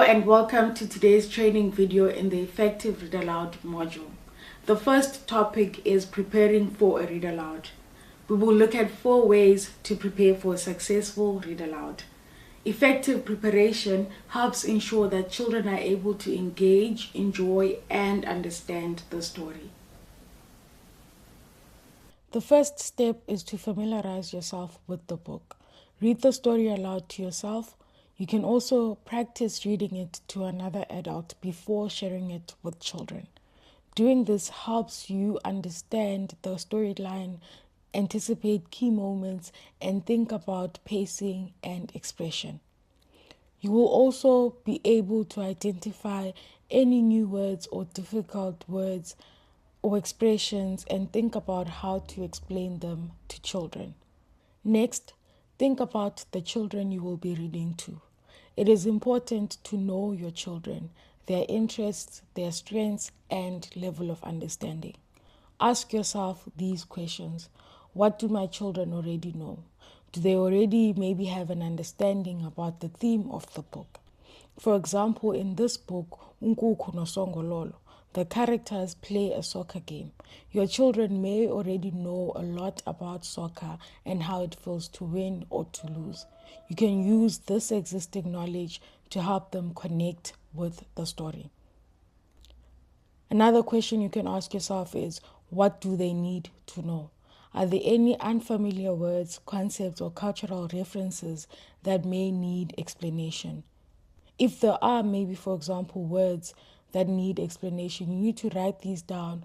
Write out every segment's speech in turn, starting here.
and welcome to today's training video in the Effective Read Aloud module. The first topic is preparing for a read aloud. We will look at 4 ways to prepare for a successful read aloud. Effective preparation helps ensure that children are able to engage, enjoy, and understand the story. The first step is to familiarize yourself with the book. Read the story aloud to yourself. You can also practice reading it to another adult before sharing it with children. Doing this helps you understand the storyline, anticipate key moments, and think about pacing and expression. You will also be able to identify any new words or difficult words or expressions and think about how to explain them to children. Next, think about the children you will be reading to. It is important to know your children, their interests, their strengths, and level of understanding. Ask yourself these questions. What do my children already know? Do they already maybe have an understanding about the theme of the book? For example, in this book, Unkukhu noSongololo, the characters play a soccer game. Your children may already know a lot about soccer and how it feels to win or to lose. You can use this existing knowledge to help them connect with the story. Another question you can ask yourself is, what do they need to know? Are there any unfamiliar words, concepts, or cultural references that may need explanation? If there are maybe, for example, words that need explanation, you need to write these down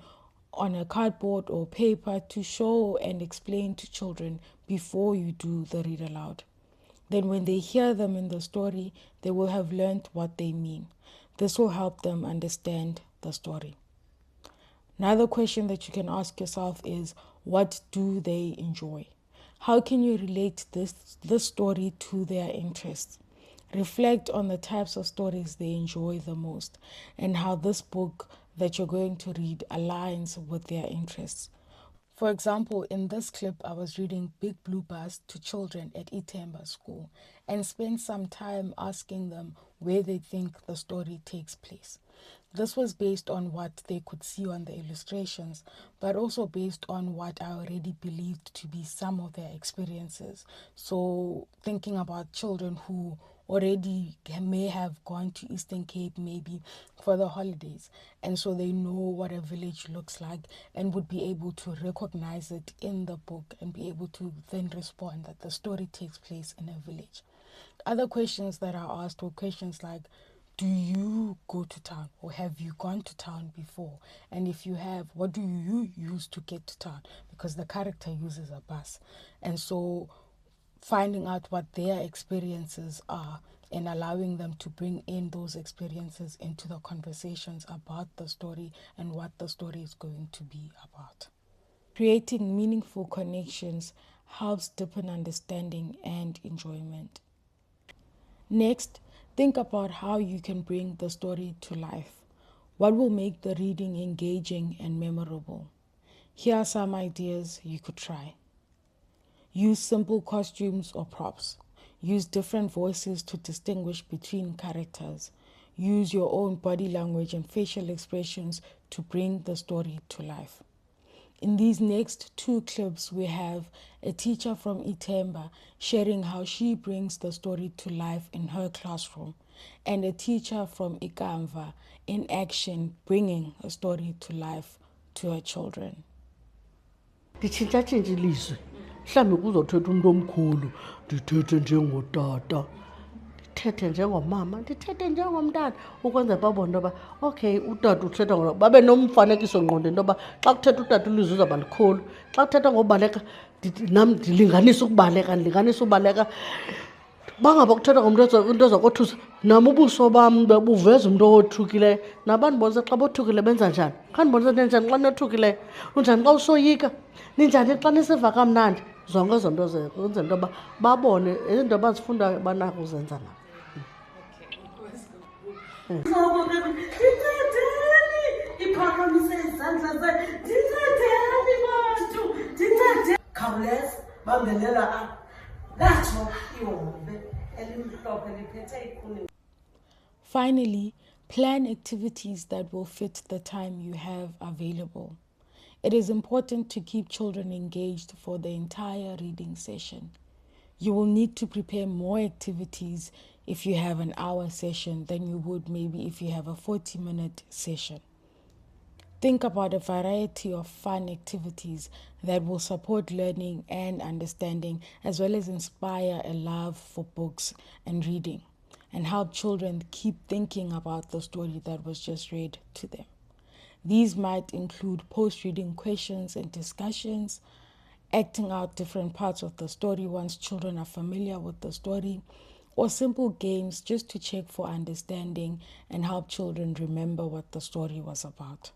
on a cardboard or paper to show and explain to children before you do the read aloud. Then when they hear them in the story, they will have learned what they mean. This will help them understand the story. Another question that you can ask yourself is, what do they enjoy? How can you relate this story to their interests? Reflect on the types of stories they enjoy the most and how this book that you're going to read aligns with their interests. For example, in this clip, I was reading Big Blue Bus to children at Itemba School and spent some time asking them where they think the story takes place. This was based on what they could see on the illustrations, but also based on what I already believed to be some of their experiences. So thinking about children who already may have gone to Eastern Cape maybe for the holidays, and so they know what a village looks like and would be able to recognize it in the book and be able to then respond that the story takes place in a village. Other questions that I asked were questions like, do you go to town, or have you gone to town before? And if you have, what do you use to get to town? Because the character uses a bus. And so finding out what their experiences are and allowing them to bring in those experiences into the conversations about the story and what the story is going to be about. Creating meaningful connections helps deepen understanding and enjoyment. Next, think about how you can bring the story to life. What will make the reading engaging and memorable? Here are some ideas you could try. Use simple costumes or props. Use different voices to distinguish between characters. Use your own body language and facial expressions to bring the story to life. In these next 2 clips, we have a teacher from Itemba sharing how she brings the story to life in her classroom, and a teacher from Ikamva in action bringing a story to life to her children. Nditshintshatshintsha ilizwi, mhlawumbi kuzothetha umntu omkhulu ndithethe njengotata, ndithethe njengomama, ndithethe njengomntana, ukwenza babone into yoba okay utata uthetha ngoba babe nomfanekiso ngqondo into yoba xa kuthetha utata ilizwi uzawuba likhulu. Xa kuthetha ngobaleka nam ndilinganisa ukubaleka. Bangaba kuthetha ngomntu into ezakothusa, nam ubuso bam buveza umntu owothukileyo. Nabandibonise xa bothukile benza njani, khandibonise ninjani xa nothukileyo, unjani xa usoyika, ninjani xa nisiva kamnandi. Zonke ezo nto zenza into yoba babone izinto abazifundayo banako uzenza nabo. Iphakamise izandla zakhe, ndincedeni bantu, ndincedeni. Khawuleza bangenelela apha. Latsho ihombe elimhlophe liphethe ikhuni. Finally, plan activities that will fit the time you have available. It is important to keep children engaged for the entire reading session. You will need to prepare more activities if you have an hour session than you would maybe if you have a 40-minute session. Think about a variety of fun activities that will support learning and understanding, as well as inspire a love for books and reading, and help children keep thinking about the story that was just read to them. These might include post-reading questions and discussions, acting out different parts of the story once children are familiar with the story, or simple games just to check for understanding and help children remember what the story was about.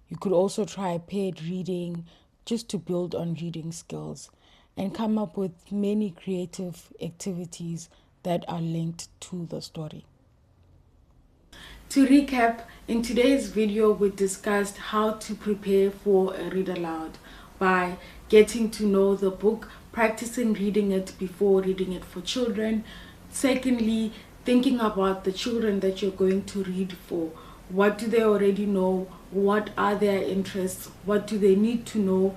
You could also try paired reading just to build on reading skills and come up with many creative activities that are linked to the story. To recap, in today's video we discussed how to prepare for a read aloud by getting to know the book, practicing reading it before reading it for children. Secondly, thinking about the children that you're going to read for. What do they already know? What are their interests? What do they need to know?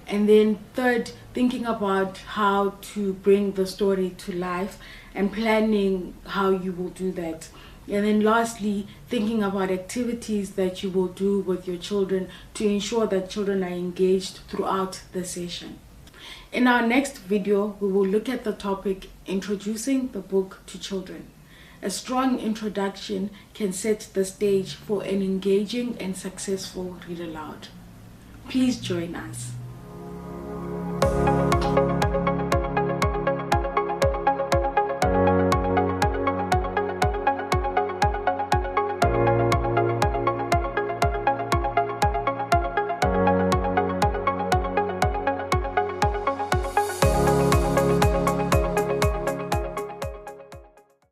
And then third, thinking about how to bring the story to life and planning how you will do that. And then lastly, thinking about activities that you will do with your children to ensure that children are engaged throughout the session. In our next video, we will look at the topic introducing the book to children. A strong introduction can set the stage for an engaging and successful read aloud. Please join us.